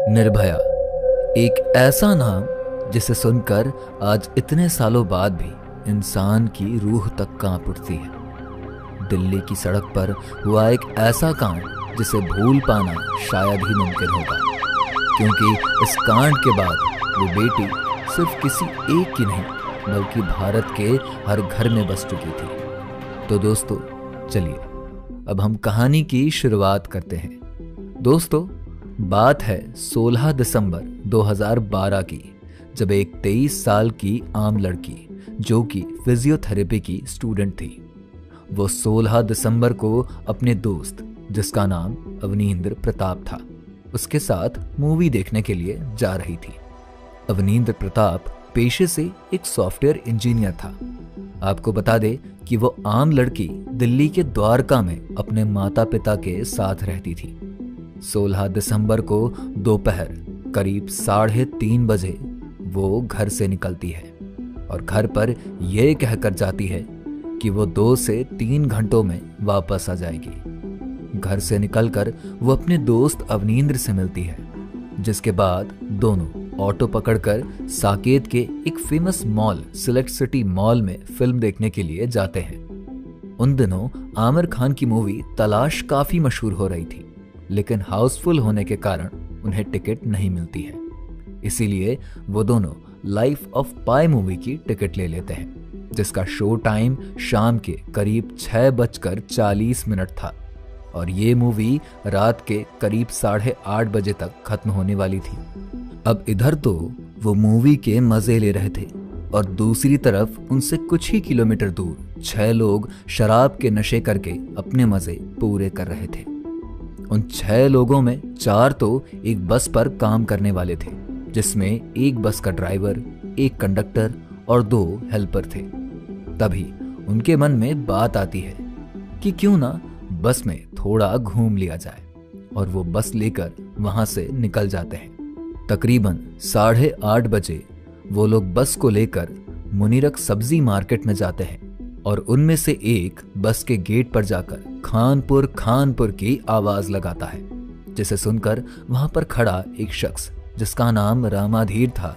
निर्भया, एक ऐसा नाम जिसे सुनकर आज इतने सालों बाद भी इंसान की रूह तक कांप उठती है। दिल्ली की सड़क पर हुआ एक ऐसा कांड जिसे भूल पाना शायद ही मुमकिन होगा, क्योंकि इस कांड के बाद वो बेटी सिर्फ किसी एक की नहीं बल्कि भारत के हर घर में बस चुकी थी। तो दोस्तों, चलिए अब हम कहानी की शुरुआत करते हैं। दोस्तों, बात है 16 दिसंबर 2012 की, जब एक 23 साल की आम लड़की जो कि फिजियोथेरेपी की स्टूडेंट थी, वो 16 दिसंबर को अपने दोस्त जिसका नाम अवनींद्र प्रताप था, उसके साथ मूवी देखने के लिए जा रही थी। अवनींद्र प्रताप पेशे से एक सॉफ्टवेयर इंजीनियर था। आपको बता दे कि वो आम लड़की दिल्ली के द्वारका में अपने माता पिता के साथ रहती थी। 16 दिसंबर को दोपहर करीब 3:30 बजे वो घर से निकलती है और घर पर यह कहकर जाती है कि वो 2 से 3 घंटों में वापस आ जाएगी। घर से निकलकर वो अपने दोस्त अवनींद्र से मिलती है, जिसके बाद दोनों ऑटो पकड़कर साकेत के एक famous mall select city mall में फिल्म देखने के लिए जाते हैं। उन दिनों आमिर खान की मूवी तलाश काफी मशहूर हो रही थी, लेकिन हाउसफुल होने के कारण उन्हें टिकट नहीं मिलती है। इसीलिए वो दोनों लाइफ ऑफ पाई मूवी की टिकट ले लेते हैं, जिसका शो टाइम शाम के करीब 6:40 था और ये मूवी रात के करीब 8:30 बजे तक खत्म होने वाली थी। अब इधर तो वो मूवी के मजे ले रहे थे और दूसरी तरफ उनसे कुछ ही किलोमीटर दूर 6 लोग शराब के नशे करके अपने मजे पूरे कर रहे थे। उन 6 लोगों में 4 तो एक बस पर काम करने वाले थे, जिसमें एक बस का ड्राइवर, एक कंडक्टर और 2 हेल्पर थे। तभी उनके मन में बात आती है कि क्यों ना बस में थोड़ा घूम लिया जाए, और वो बस लेकर वहां से निकल जाते हैं। तकरीबन 8:30 बजे वो लोग बस को लेकर मुनीरक सब्जी मार्केट में जाते हैं और उनमें से एक बस के गेट पर जाकर खानपुर खानपुर की आवाज लगाता है, जिसे सुनकर वहां पर खड़ा एक शख्स जिसका नाम रामाधीर था,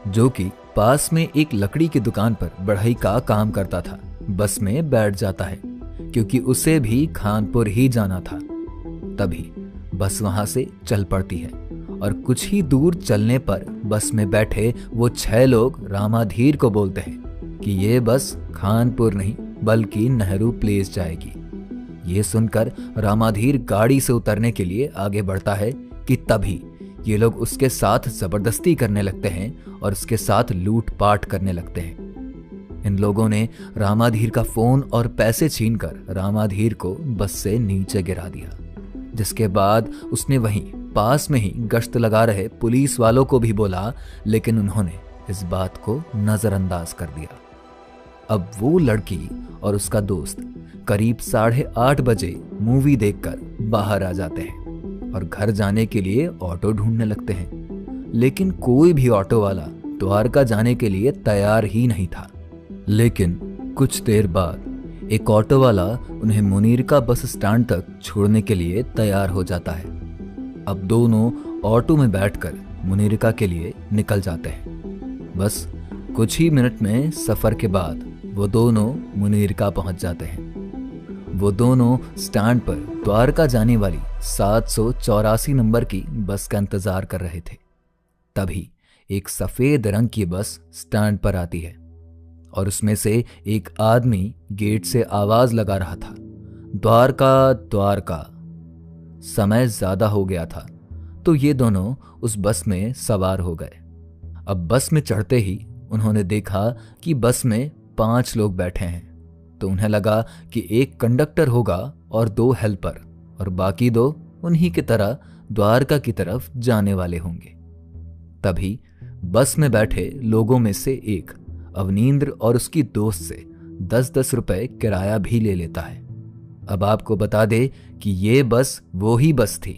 जो कि पास में एक लकड़ी की दुकान पर बढ़ई का काम करता था, बस में बैठ जाता है क्योंकि उसे भी खानपुर ही जाना था। तभी बस वहां से चल पड़ती है और कुछ ही दूर चलने पर बस में बैठे वो 6 लोग रामाधीर को बोलते हैं कि ये बस खानपुर नहीं बल्कि नेहरू प्लेस जाएगी। ये सुनकर रामाधीर गाड़ी से उतरने के लिए आगे बढ़ता है कि तभी ये लोग उसके साथ जबरदस्ती करने लगते हैं और उसके साथ लूटपाट करने लगते हैं। इन लोगों ने रामाधीर का फोन और पैसे छीनकर रामाधीर को बस से नीचे गिरा दिया, जिसके बाद उसने वहीं पास में ही गश्त लगा रहे पुलिस वालों को भी बोला, लेकिन उन्होंने इस बात को नजरअंदाज कर दिया। अब वो लड़की और उसका दोस्त करीब 8:30 बजे मूवी देखकर बाहर आ जाते हैं और घर जाने के लिए ऑटो ढूंढने लगते हैं, लेकिन कोई भी ऑटो वाला द्वारका जाने के लिए तैयार ही नहीं था। लेकिन कुछ देर बाद एक ऑटो वाला उन्हें मुनीरका बस स्टैंड तक छोड़ने के लिए तैयार हो जाता है। अब दोनों ऑटो में बैठकर मुनीरका के लिए निकल जाते हैं। बस कुछ ही मिनट में सफर के बाद वो दोनों मुनीरका पहुंच जाते हैं। वो दोनों स्टैंड पर द्वारका जाने वाली 784 नंबर की बस का इंतजार कर रहे थे। तभी एक सफेद रंग की बस स्टैंड पर आती है और उसमें से एक आदमी गेट से आवाज लगा रहा था, द्वारका द्वारका। समय ज्यादा हो गया था तो ये दोनों उस बस में सवार हो गए। अब बस में चढ़ते ही उन्होंने देखा कि बस में 5 लोग बैठे हैं, तो उन्हें लगा कि एक कंडक्टर होगा और 2 हेल्पर, और बाकी 2 उन्हीं की तरह द्वारका की तरफ जाने वाले होंगे। तभी बस में बैठे लोगों में से एक अवनींद्र और उसकी दोस्त से 10-10 रुपए किराया भी ले लेता है। अब आपको बता दे कि ये बस वो ही बस थी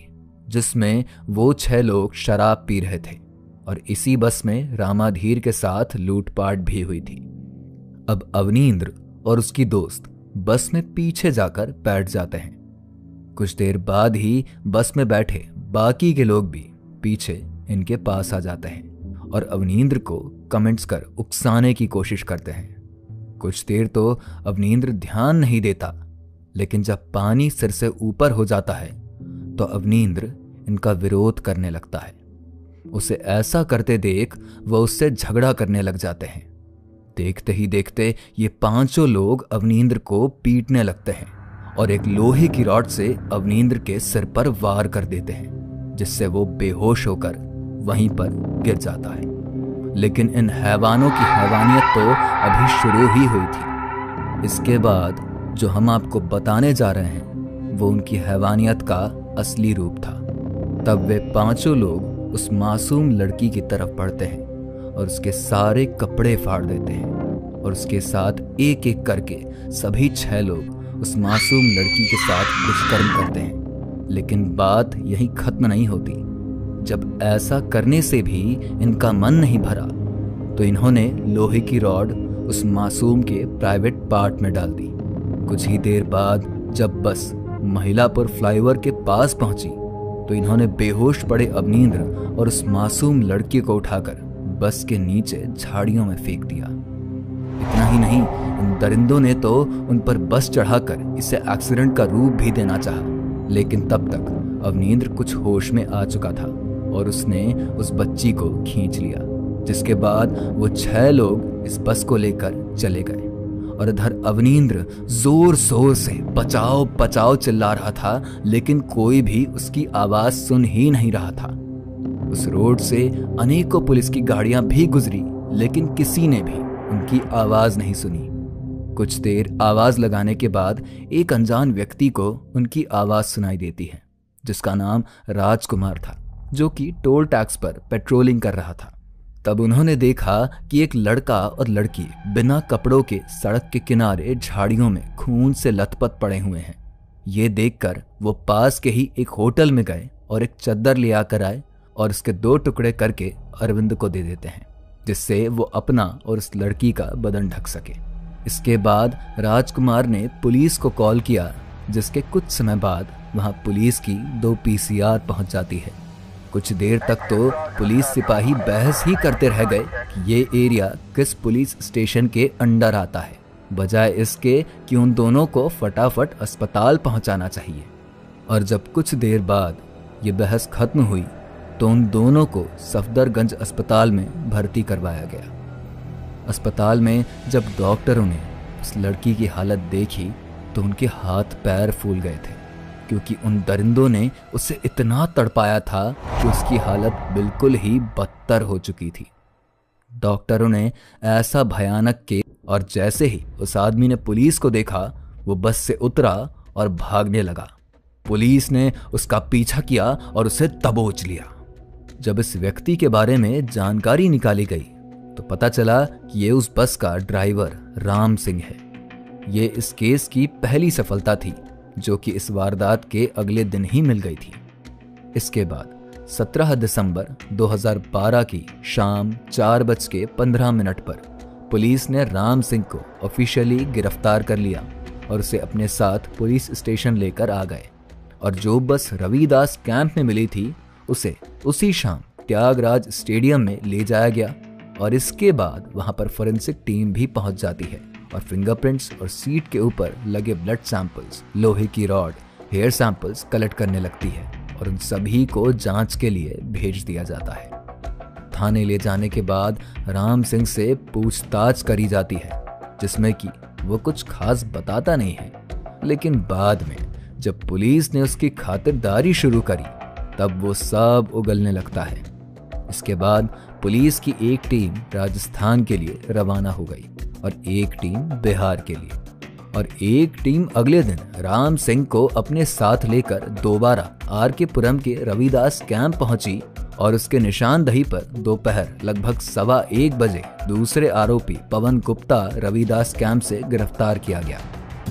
जिसमें वो 6 लोग शराब पी रहे थे, और इसी बस में रामाधीर के साथ लूटपाट भी हुई थी। अब अवनींद्र और उसकी दोस्त बस में पीछे जाकर बैठ जाते हैं। कुछ देर बाद ही बस में बैठे बाकी के लोग भी पीछे इनके पास आ जाते हैं और अवनींद्र को कमेंट्स कर उकसाने की कोशिश करते हैं। कुछ देर तो अवनींद्र ध्यान नहीं देता, लेकिन जब पानी सिर से ऊपर हो जाता है तो अवनींद्र इनका विरोध करने लगता है। उसे ऐसा करते देख वह उससे झगड़ा करने लग जाते हैं। देखते ही देखते ये पांचों लोग अवनींद्र को पीटने लगते हैं और एक लोहे की रॉड से अवनींद्र के सिर पर वार कर देते हैं, जिससे वो बेहोश होकर वहीं पर गिर जाता है। लेकिन इन हैवानों की हैवानियत तो अभी शुरू ही हुई थी। इसके बाद जो हम आपको बताने जा रहे हैं वो उनकी हैवानियत का असली रूप था। तब वे पांचों लोग उस मासूम लड़की की तरफ बढ़ते हैं और उसके सारे कपड़े फाड़ देते हैं और उसके साथ एक एक करके सभी 6 लोग उस मासूम लड़की के साथ दुष्कर्म करते हैं। लेकिन बात यहीं खत्म नहीं होती। जब ऐसा करने से भी इनका मन नहीं भरा तो इन्होंने लोहे की रॉड उस मासूम के प्राइवेट पार्ट में डाल दी। कुछ ही देर बाद जब बस महिलापुर फ्लाईओवर के पास पहुंची तो इन्होंने बेहोश पड़े अवनींद्र और उस मासूम लड़की को उठाकर बस के नीचे झाड़ियों में फेंक दिया। इतना ही नहीं, इन दरिंदों ने तो उन पर बस चढ़ाकर इसे एक्सीडेंट का रूप भी देना चाहा, लेकिन तब तक अवनींद्र कुछ होश में आ चुका था और उसने उस बच्ची को खींच लिया, जिसके बाद वो 6 लोग इस बस को लेकर चले गए। और इधर अवनींद्र जोर जोर से बचाओ बचाओ चिल्ला रहा था, लेकिन कोई भी उसकी आवाज सुन ही नहीं रहा था। उस रोड से अनेकों पुलिस की गाड़ियां भी गुजरी, लेकिन किसी ने भी उनकी आवाज नहीं सुनी। कुछ देर आवाज लगाने के बाद एक अनजान व्यक्ति को उनकी आवाज सुनाई देती है, जिसका नाम राजकुमार था, जो कि टोल टैक्स पर पेट्रोलिंग कर रहा था। तब उन्होंने देखा कि एक लड़का और लड़की बिना कपड़ों के सड़क के किनारे झाड़ियों में खून से लथपथ पड़े हुए हैं। ये देखकर वो पास के ही एक होटल में गए और एक चद्दर ले आकर आए और उसके 2 टुकड़े करके अरविंद को दे देते हैं, जिससे वो अपना और उस लड़की का बदन ढक सके। इसके बाद राजकुमार ने पुलिस को कॉल किया, जिसके कुछ समय बाद वहां पुलिस की 2 PCR पहुंच जाती है। कुछ देर तक तो पुलिस सिपाही बहस ही करते रह गए कि ये एरिया किस पुलिस स्टेशन के अंडर आता है, बजाय इसके कि उन दोनों को फटाफट अस्पताल पहुंचाना चाहिए। और जब कुछ देर बाद ये बहस खत्म हुई तो उन दोनों को सफदरगंज अस्पताल में भर्ती करवाया गया। अस्पताल में जब डॉक्टरों ने उस लड़की की हालत देखी तो उनके हाथ पैर फूल गए थे, क्योंकि उन दरिंदों ने उसे इतना तड़पाया था कि उसकी हालत बिल्कुल ही बदतर हो चुकी थी। डॉक्टरों ने ऐसा भयानक केस, और जैसे ही उस आदमी ने पुलिस को देखा वो बस से उतरा और भागने लगा। पुलिस ने उसका पीछा किया और उसे दबोच लिया। जब इस व्यक्ति के बारे में जानकारी निकाली गई तो पता चला कि ये उस बस का ड्राइवर राम सिंह है। ये इस केस की पहली सफलता थी, जो कि इस वारदात के अगले दिन ही मिल गई थी। इसके बाद 17 दिसंबर 2012 की शाम 4:15 पर पुलिस ने राम सिंह को ऑफिशियली गिरफ्तार कर लिया और उसे अपने साथ पुलिस स्टेशन लेकर आ गए। और जो बस रविदास कैंप में मिली थी उसे उसी शाम त्यागराज स्टेडियम में ले जाया गया। और इसके बाद वहां पर फोरेंसिक टीम भी पहुंच जाती है और फिंगरप्रिंट्स और सीट के ऊपर लगे ब्लड सैंपल्स, लोहे की रॉड, हेयर सैंपल्स कलेक्ट करने लगती है और उन सभी को जांच के लिए भेज दिया जाता है। थाने ले जाने के बाद राम सिंह से पूछताछ करी जाती है, जिसमें कि वो कुछ खास बताता नहीं है। लेकिन बाद में जब पुलिस ने उसकी खातिरदारी शुरू करी तब वो सब उगलने लगता है। इसके बाद पुलिस की एक टीम राजस्थान के लिए रवाना हो गई और एक टीम बिहार के लिए, और एक टीम अगले दिन राम सिंह को अपने साथ लेकर दोबारा RK पुरम के रविदास कैंप पहुंची और उसके निशानदही पर दोपहर लगभग 1:15 बजे दूसरे आरोपी पवन गुप्ता रविदास कैंप से गिरफ्तार किया गया,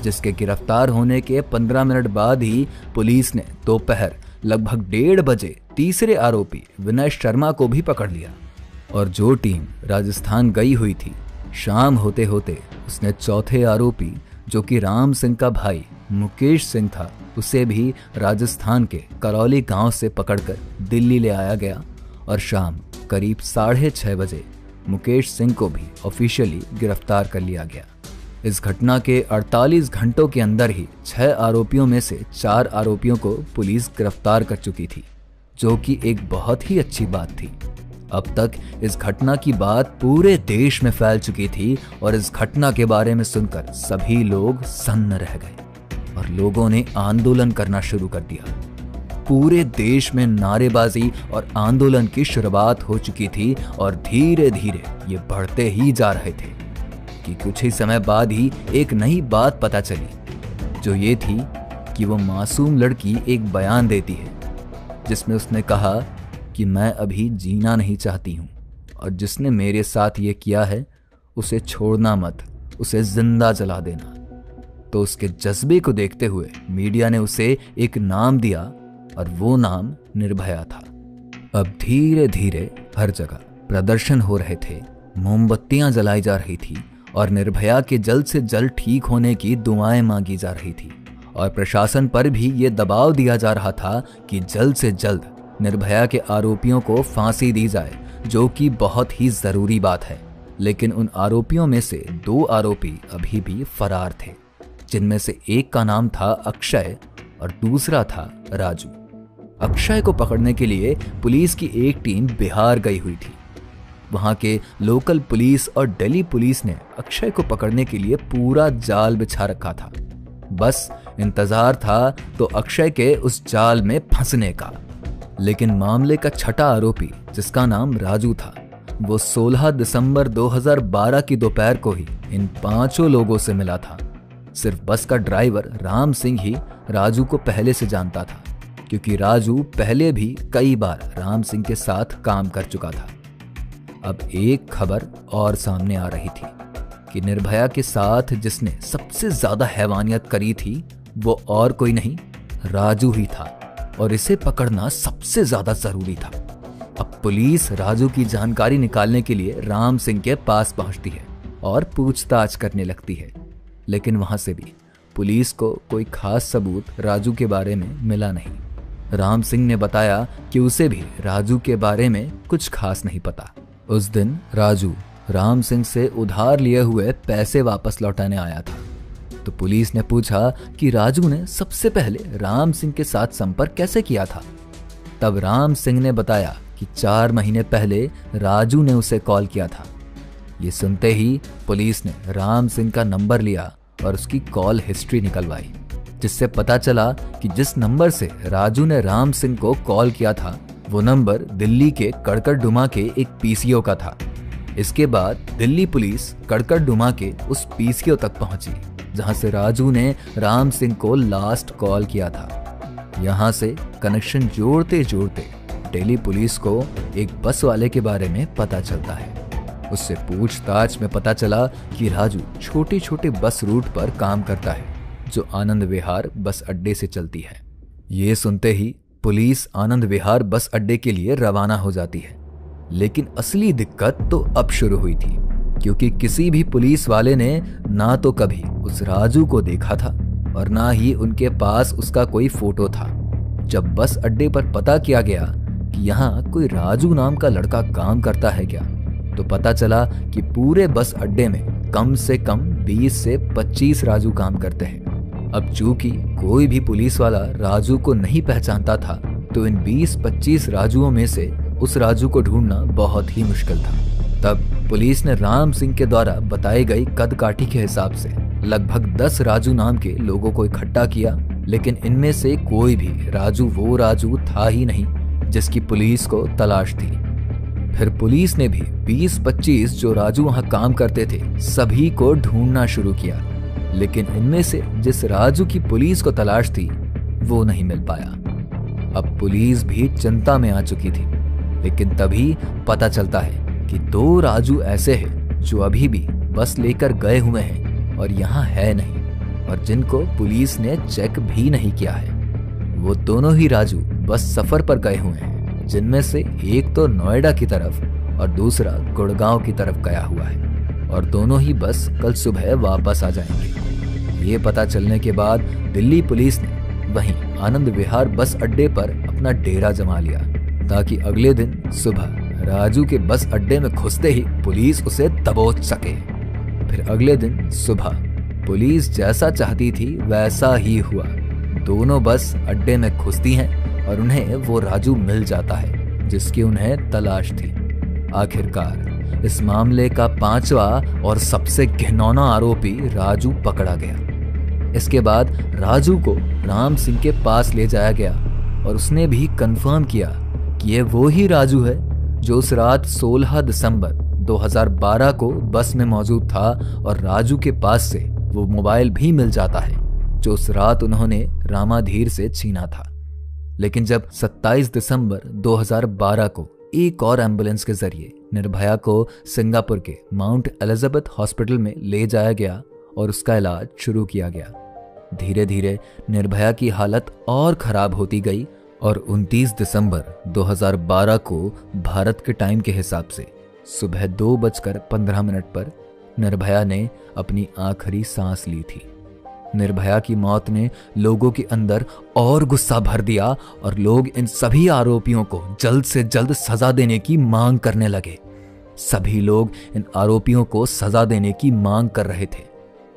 जिसके गिरफ्तार होने के 15 मिनट बाद ही पुलिस ने दोपहर लगभग 1:30 बजे तीसरे आरोपी विनय शर्मा को भी पकड़ लिया। और जो टीम राजस्थान गई हुई थी, शाम होते होते उसने चौथे आरोपी, जो कि राम सिंह का भाई मुकेश सिंह था, उसे भी राजस्थान के करौली गांव से पकड़कर दिल्ली ले आया गया और शाम करीब 6:30 बजे मुकेश सिंह को भी ऑफिशियली गिरफ्तार कर लिया गया। इस घटना के 48 घंटों के अंदर ही 6 आरोपियों में से 4 आरोपियों को पुलिस गिरफ्तार कर चुकी थी, जो कि एक बहुत ही अच्छी बात थी। अब तक इस घटना की बात पूरे देश में फैल चुकी थी और इस घटना के बारे में सुनकर सभी लोग सन्न रह गए और लोगों ने आंदोलन करना शुरू कर दिया। पूरे देश में नारेबाजी और आंदोलन की शुरुआत हो चुकी थी और धीरे धीरे ये बढ़ते ही जा रहे थे कि कुछ ही समय बाद ही एक नई बात पता चली, जो ये थी कि वो मासूम लड़की एक बयान देती है जिसमें उसने कहा कि मैं अभी जीना नहीं चाहती हूँ और जिसने मेरे साथ ये किया है उसे छोड़ना मत, उसे जिंदा जला देना। तो उसके जज्बे को देखते हुए मीडिया ने उसे एक नाम दिया और वो नाम निर्भया था। अब धीरे धीरे हर जगह प्रदर्शन हो रहे थे, मोमबत्तियां जलाई जा रही थी और निर्भया के जल्द से जल्द ठीक होने की दुआएं मांगी जा रही थी और प्रशासन पर भी ये दबाव दिया जा रहा था कि जल्द से जल्द निर्भया के आरोपियों को फांसी दी जाए, जो कि बहुत ही जरूरी बात है। लेकिन उन आरोपियों में से 2 आरोपी अभी भी फरार थे, जिनमें से एक का नाम था अक्षय और दूसरा था राजू। अक्षय को पकड़ने के लिए पुलिस की एक टीम बिहार गई हुई थी। वहां के लोकल पुलिस और दिल्ली पुलिस ने अक्षय को पकड़ने के लिए पूरा जाल बिछा रखा था। बस इंतजार था तो अक्षय के उस जाल में फंसने का। लेकिन मामले का छठा आरोपी, जिसका नाम राजू था, वो 16 दिसंबर 2012 की दोपहर को ही इन 5 लोगों से मिला था। सिर्फ बस का ड्राइवर राम सिंह ही राजू को पहले से जानता था, क्योंकि राजू पहले भी कई बार राम सिंह के साथ काम कर चुका था। अब एक खबर और सामने आ रही थी कि निर्भया के साथ जिसने सबसे ज्यादा हैवानियत करी थी वो और कोई नहीं, राजू ही था और इसे पकड़ना सबसे ज्यादा जरूरी था। अब पुलिस राजू की जानकारी निकालने के लिए राम सिंह के पास पहुंचती है और पूछताछ करने लगती है, लेकिन वहां से भी पुलिस को कोई खास सबूत राजू के बारे में मिला नहीं। राम सिंह ने बताया कि उसे भी राजू के बारे में कुछ खास नहीं पता। उस दिन राजू राम सिंह से उधार लिए हुए पैसे वापस लौटाने आया था। तो पुलिस ने पूछा कि राजू ने सबसे पहले राम सिंह के साथ संपर्क कैसे किया था। तब राम सिंह ने बताया कि 4 महीने पहले राजू ने उसे कॉल किया था। ये सुनते ही पुलिस ने राम सिंह का नंबर लिया और उसकी कॉल हिस्ट्री निकलवाई, जिससे पता चला कि जिस नंबर से राजू ने राम सिंह को कॉल किया था वो नंबर दिल्ली के कड़कड़डुमा के एक पीसीओ का था। इसके बाद दिल्ली पुलिस कड़कड़डुमा के उस पीसीओ तक पहुंची जहां से राजू ने राम सिंह को लास्ट कॉल किया था। यहां से कनेक्शन जोड़ते जोड़ते दिल्ली पुलिस को एक बस वाले के बारे में पता चलता है। उससे पूछताछ में पता चला कि राजू छोटे छोटे बस रूट पर काम करता है, जो आनंद विहार बस अड्डे से चलती है। ये सुनते ही पुलिस आनंद विहार बस अड्डे के लिए रवाना हो जाती है। लेकिन असली दिक्कत तो अब शुरू हुई थी, क्योंकि किसी भी पुलिस वाले ने ना तो कभी उस राजू को देखा था और ना ही उनके पास उसका कोई फोटो था। जब बस अड्डे पर पता किया गया कि यहाँ कोई राजू नाम का लड़का काम करता है क्या, तो पता चला कि पूरे बस अड्डे में कम से कम 20 से 25 राजू काम करते हैं। अब चूंकि कोई भी पुलिस वाला राजू को नहीं पहचानता था, तो इन 20-25 राजुओं में से उस राजू को ढूंढना बहुत ही मुश्किल था। तब पुलिस ने राम सिंह के द्वारा बताई गई कद काठी के हिसाब से लगभग 10 राजू नाम के लोगों को इकट्ठा किया, लेकिन इनमें से कोई भी राजू वो राजू था ही नहीं जिसकी पुलिस को तलाश थी। फिर पुलिस ने भी 20-25 जो राजू वहां काम करते थे सभी को ढूंढना शुरू किया, लेकिन इनमें से जिस राजू की पुलिस को तलाश थी वो नहीं मिल पाया। अब पुलिस भी चिंता में आ चुकी थी, लेकिन तभी पता चलता है कि 2 राजू ऐसे हैं जो अभी भी बस लेकर गए हुए हैं और यहाँ है नहीं, और जिनको पुलिस ने चेक भी नहीं किया है। वो दोनों ही राजू बस सफर पर गए हुए हैं, जिनमें से एक तो नोएडा की तरफ और दूसरा गुड़गांव की तरफ गया हुआ है, और दोनों ही बस कल सुबह वापस आ जाएंगे। ये पता चलने के बाद दिल्ली पुलिस ने वहीं आनंद विहार बस अड्डे पर अपना डेरा जमा लिया, ताकि अगले दिन सुबह राजू के बस अड्डे में घुसते ही पुलिस उसे दबोच सके। फिर अगले दिन सुबह पुलिस जैसा चाहती थी वैसा ही हुआ। दोनों बस अड्डे में घुसती हैं और उन्हें वो राजू मिल जाता है जिसकी उन्हें तलाश थी। आखिरकार इस मामले का 5वां और सबसे घिनौना आरोपी राजू पकड़ा गया। इसके बाद राजू को राम सिंह के पास ले जाया गया और उसने भी कंफर्म किया कि ये वो ही राजू है जो उस रात 16 दिसंबर 2012 को बस में मौजूद था और राजू के पास से वो मोबाइल भी मिल जाता है जो उस रात उन्होंने रामाधीर से छीना था। लेकिन जब 27 दिसंबर 2012 को एक और एम्बुलेंस के जरिए निर्भया को सिंगापुर के माउंट एलिजाबेथ हॉस्पिटल में ले जाया गया और उसका इलाज शुरू किया गया। धीरे धीरे निर्भया की हालत और खराब होती गई और 29 दिसंबर 2012 को भारत के टाइम के हिसाब से सुबह 2:15 पर निर्भया ने अपनी आखिरी सांस ली थी। निर्भया की मौत ने लोगों के अंदर और गुस्सा भर दिया और लोग इन सभी आरोपियों को जल्द से जल्द सजा देने की मांग करने लगे। सभी लोग इन आरोपियों को सजा देने की मांग कर रहे थे।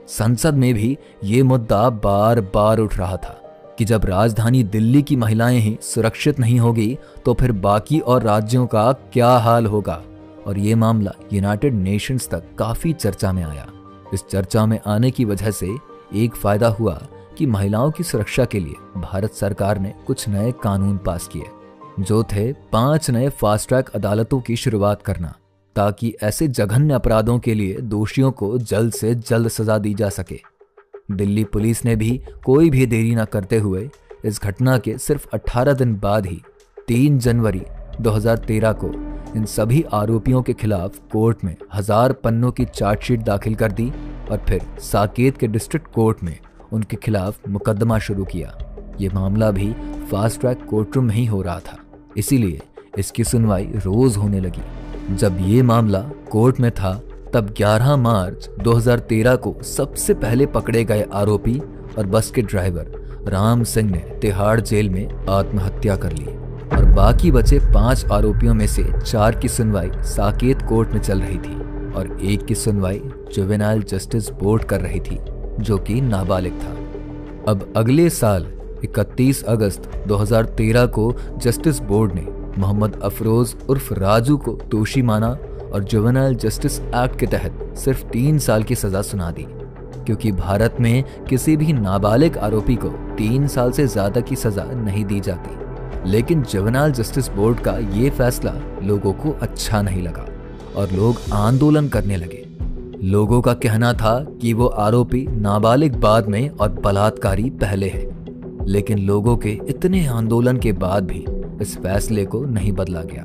संसद में भी ये मुद्दा बार बार उठ रहा था कि जब राजधानी दिल्ली की महिलाएं ही सुरक्षित नहीं होगी तो फिर बाकी और राज्यों का क्या हाल होगा। और ये मामला यूनाइटेड नेशंस तक काफी चर्चा में आया। इस चर्चा में आने की वजह से एक फायदा हुआ कि महिलाओं की सुरक्षा के लिए भारत सरकार ने कुछ नए कानून पास किए, जो थे 5 नए फास्ट ट्रैक अदालतों की शुरुआत करना, ताकि ऐसे जघन्य अपराधों के लिए दोषियों को जल्द से जल्द सजा दी जा सके। दिल्ली पुलिस ने भी कोई भी देरी न करते हुए इस घटना के सिर्फ 18 दिन बाद ही 3 जनवरी 2013 को इन सभी आरोपियों के खिलाफ कोर्ट में 1000 पन्नों की चार्जशीट दाखिल कर दी और फिर साकेत के डिस्ट्रिक्ट कोर्ट में उनके खिलाफ मुकदमा शुरू किया। ये मामला भी फास्ट ट्रैक कोर्टरूम में ही हो रहा था, इसीलिए इसकी सुनवाई रोज होने लगी। जब ये मामला कोर्ट में था तब 11 मार्च 2013 को सबसे पहले पकड़े गए आरोपी और बस के ड्राइवर राम सिंह ने तिहाड़ जेल में आत्महत्या कर ली और बाकी बचे 5 आरोपियों में से 4 की सुनवाई साकेत कोर्ट में चल रही थी और एक की सुनवाई जुवेनाइल जस्टिस बोर्ड कर रही थी, जो कि नाबालिग था। अब अगले साल 31 अगस्त 2013 को जस्टिस बोर्ड ने मोहम्मद अफरोज उर्फ राजू को दोषी माना और जुवेनाइल जस्टिस एक्ट के तहत सिर्फ 3 साल की सजा सुना दी, क्योंकि भारत में किसी भी नाबालिग आरोपी को 3 साल से ज्यादा की सजा नहीं दी जाती। लेकिन जुवेनाइल जस्टिस बोर्ड का ये फैसला लोगों को अच्छा नहीं लगा और लोग आंदोलन करने लगे। लोगों का कहना था कि वो आरोपी नाबालिग बाद में और बलात्कारी पहले है। लेकिन लोगों के इतने आंदोलन के बाद भी इस फैसले को नहीं बदला गया।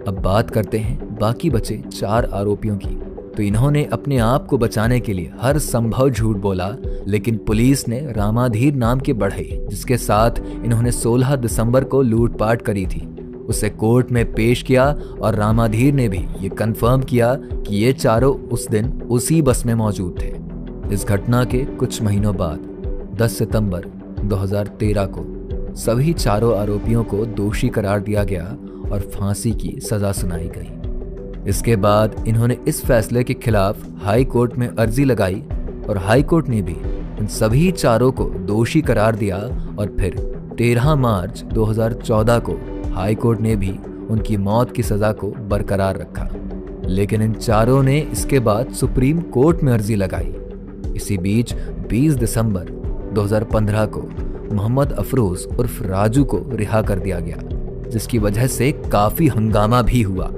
अब बात करते हैं बाकी बचे 4 आरोपियों की। तो इन्होंने अपने आप को बचाने के लिए हर संभव झूठ बोला, लेकिन पुलिस ने रामाधीर नाम के बढ़ई, जिसके साथ इन्होंने 16 दिसंबर को लूटपाट करी थी, उसे कोर्ट में पेश किया और रामाधीर ने भी ये कंफर्म किया कि ये चारों उस दिन उसी बस में मौजूद थे। इस घटना के कुछ महीनों बाद 10 सितंबर 2013 को सभी चारों आरोपियों को दोषी करार दिया गया और फांसी की सजा सुनाई गई। इसके बाद इन्होंने इस फैसले के खिलाफ हाई कोर्ट में अर्जी लगाई और हाई कोर्ट ने भी इन सभी चारों को दोषी करार दिया और फिर 13 मार्च 2014 को हाई कोर्ट ने भी उनकी मौत की सजा को बरकरार रखा। लेकिन इन चारों ने इसके बाद सुप्रीम कोर्ट में अर्जी लगाई। इसी बीच 20 दिसंबर 2015 को मोहम्मद अफरोज उर्फ राजू को रिहा कर दिया गया, जिसकी वजह से काफी हंगामा भी हुआ,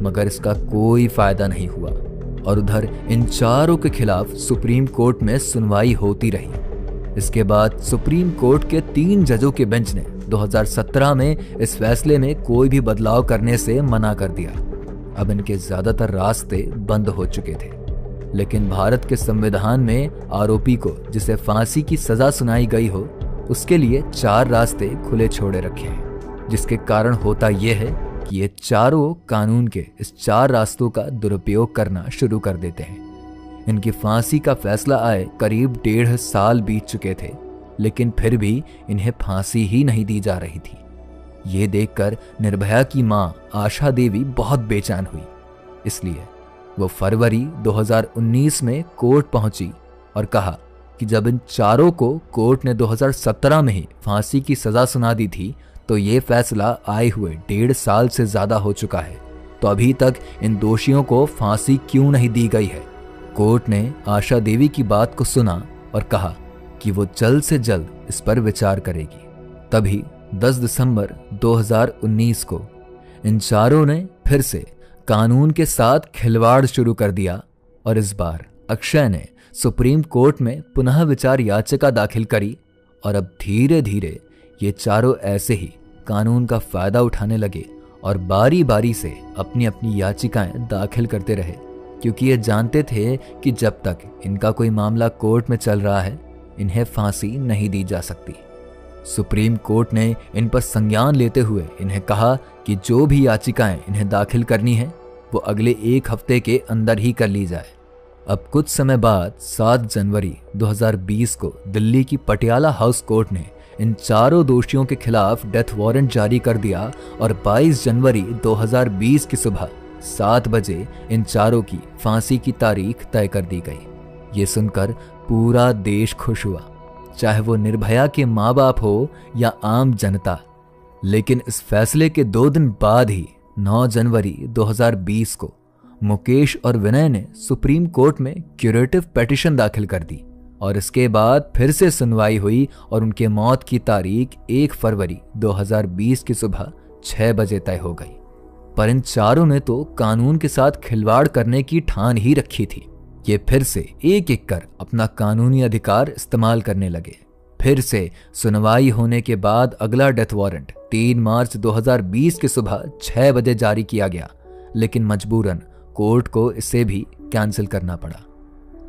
मगर इसका कोई फायदा नहीं हुआ और उधर इन चारों के खिलाफ सुप्रीम कोर्ट में सुनवाई होती रही। इसके बाद सुप्रीम कोर्ट के 3 जजों के बेंच ने 2017 में इस फैसले में कोई भी बदलाव करने से मना कर दिया। अब इनके ज्यादातर रास्ते बंद हो चुके थे, लेकिन भारत के संविधान में आरोपी को जिसे फांसी की सजा सुनाई गई हो, उसके लिए 4 रास्ते खुले छोड़े रखे हैं, जिसके कारण होता यह है कि ये चारों कानून के इस 4 रास्तों का दुरुपयोग करना शुरू कर देते हैं। इनकी फांसी का फैसला आए करीब 1.5 साल बीत चुके थे, लेकिन फिर भी इन्हें फांसी ही नहीं दी जा रही थी। ये देखकर निर्भया की मां आशा देवी बहुत बेचैन हुई। इसलिए वो फरवरी 2019 में कोर्ट पहुंची और कहा कि जब इन चारों को कोर्ट ने 2017 में ही फांसी की सजा सुना दी थी तो ये फैसला आए हुए 1.5 साल से ज्यादा हो चुका है, तो अभी तक इन दोषियों को फांसी क्यों नहीं दी गई है। कोर्ट ने आशा देवी की बात को सुना और कहा कि वो जल्द से जल्द इस पर विचार करेगी। तभी 10 दिसंबर 2019 को इन चारों ने फिर से कानून के साथ खिलवाड़ शुरू कर दिया और इस बार अक्षय ने सुप्रीम कोर्ट में पुनः विचार याचिका दाखिल करी और अब धीरे धीरे ये चारों ऐसे ही कानून का फायदा उठाने लगे और बारी बारी से अपनी अपनी याचिकाएं दाखिल करते रहे, क्योंकि ये जानते थे कि जब तक इनका कोई मामला कोर्ट में चल रहा है इन्हें फांसी नहीं दी जा सकती। सुप्रीम कोर्ट ने इन पर संज्ञान लेते हुए इन्हें कहा कि जो भी याचिकाएं इन्हें दाखिल करनी है वो अगले 1 हफ्ते के अंदर ही कर ली जाए। अब कुछ समय बाद 7 जनवरी 2020 को दिल्ली की पटियाला हाउस कोर्ट ने इन चारों दोषियों के खिलाफ डेथ वारंट जारी कर दिया और 22 जनवरी 2020 की सुबह 7 बजे इन चारों की फांसी की तारीख तय कर दी गई। ये सुनकर पूरा देश खुश हुआ, चाहे वो निर्भया के माँ बाप हो या आम जनता। लेकिन इस फैसले के 2 दिन बाद ही 9 जनवरी 2020 को मुकेश और विनय ने सुप्रीम कोर्ट में क्यूरेटिव पिटीशन दाखिल कर दी और इसके बाद फिर से सुनवाई हुई और उनके मौत की तारीख 1 फरवरी 2020 की सुबह 6 बजे तय हो गई। पर इन चारों ने तो कानून के साथ खिलवाड़ करने की ठान ही रखी थी। ये फिर से एक एक कर अपना कानूनी अधिकार इस्तेमाल करने लगे। फिर से सुनवाई होने के बाद अगला डेथ वारंट 3 मार्च 2020 की सुबह 6 बजे जारी किया गया, लेकिन मजबूरन कोर्ट को इसे भी कैंसिल करना पड़ा।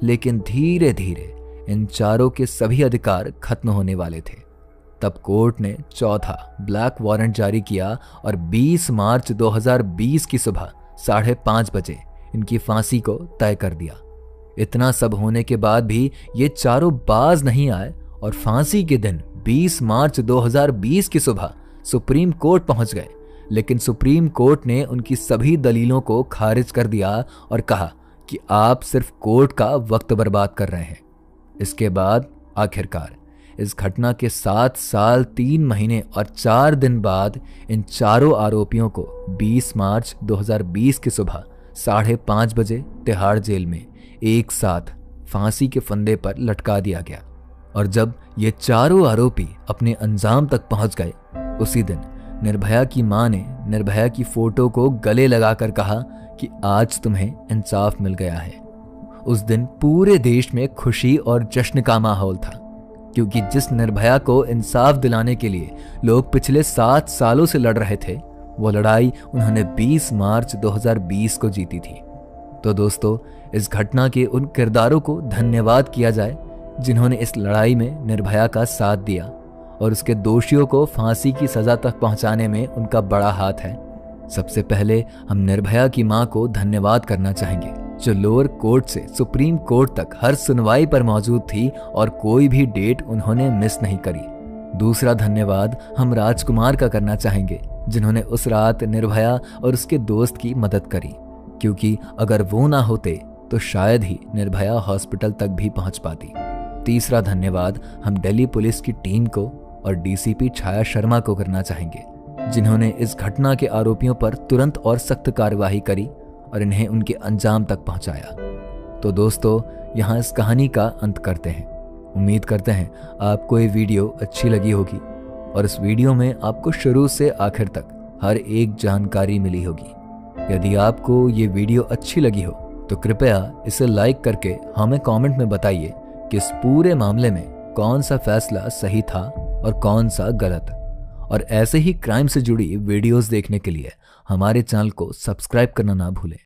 लेकिन धीरे धीरे इन चारों के सभी अधिकार खत्म होने वाले थे। तब कोर्ट ने चौथा ब्लैक वारंट जारी किया और 20 मार्च 2020 की सुबह 5:30 बजे इनकी फांसी को तय कर दिया। इतना सब होने के बाद भी ये चारों बाज नहीं आए और फांसी के दिन 20 मार्च 2020 की सुबह सुप्रीम कोर्ट पहुंच गए, लेकिन सुप्रीम कोर्ट ने उनकी सभी दलीलों को खारिज कर दिया और कहा कि आप सिर्फ कोर्ट का वक्त बर्बाद कर रहे हैं। इसके बाद आखिरकार इस घटना के 7 साल 3 महीने और 4 दिन बाद इन चारों आरोपियों को 20 मार्च 2020 की सुबह 5:30 बजे तिहाड़ जेल में एक साथ फांसी के फंदे पर लटका दिया गया। और जब ये चारों आरोपी अपने अंजाम तक पहुंच गए, उसी दिन निर्भया की मां ने निर्भया की फोटो को गले लगाकर कहा कि आज तुम्हें इंसाफ मिल गया है। उस दिन पूरे देश में खुशी और जश्न का माहौल था, क्योंकि जिस निर्भया को इंसाफ दिलाने के लिए लोग पिछले 7 सालों से लड़ रहे थे, वो लड़ाई उन्होंने 20 मार्च 2020 को जीती थी। तो दोस्तों, इस घटना के उन किरदारों को धन्यवाद किया जाए जिन्होंने इस लड़ाई में निर्भया का साथ दिया और उसके दोषियों को फांसी की सजा तक पहुंचाने में उनका बड़ा हाथ है। सबसे पहले हम निर्भया की मां को धन्यवाद करना चाहेंगे, जो लोअर कोर्ट से सुप्रीम कोर्ट तक हर सुनवाई पर मौजूद थी और कोई भी डेट उन्होंने मिस नहीं करी। दूसरा धन्यवाद हम राजकुमार का करना चाहेंगे, जिन्होंने उस रात निर्भया और उसके दोस्त की मदद करी, क्योंकि अगर वो ना होते तो शायद ही निर्भया हॉस्पिटल तक भी पहुंच पाती। तीसरा धन्यवाद हम दिल्ली पुलिस की टीम को और डीसीपी छाया शर्मा को करना चाहेंगे, जिन्होंने इस घटना के आरोपियों पर तुरंत और सख्त कार्यवाही करी और इन्हें उनके अंजाम तक पहुंचाया। तो दोस्तों, यहाँ इस कहानी का अंत करते हैं। उम्मीद करते हैं आपको ये वीडियो अच्छी लगी होगी और इस वीडियो में आपको शुरू से आखिर तक हर एक जानकारी मिली होगी। यदि आपको ये वीडियो अच्छी लगी हो तो कृपया इसे लाइक करके हमें कमेंट में बताइए कि इस पूरे मामले में कौन सा फैसला सही था और कौन सा गलत। और ऐसे ही क्राइम से जुड़ी वीडियोस देखने के लिए हमारे चैनल को सब्सक्राइब करना ना भूलें।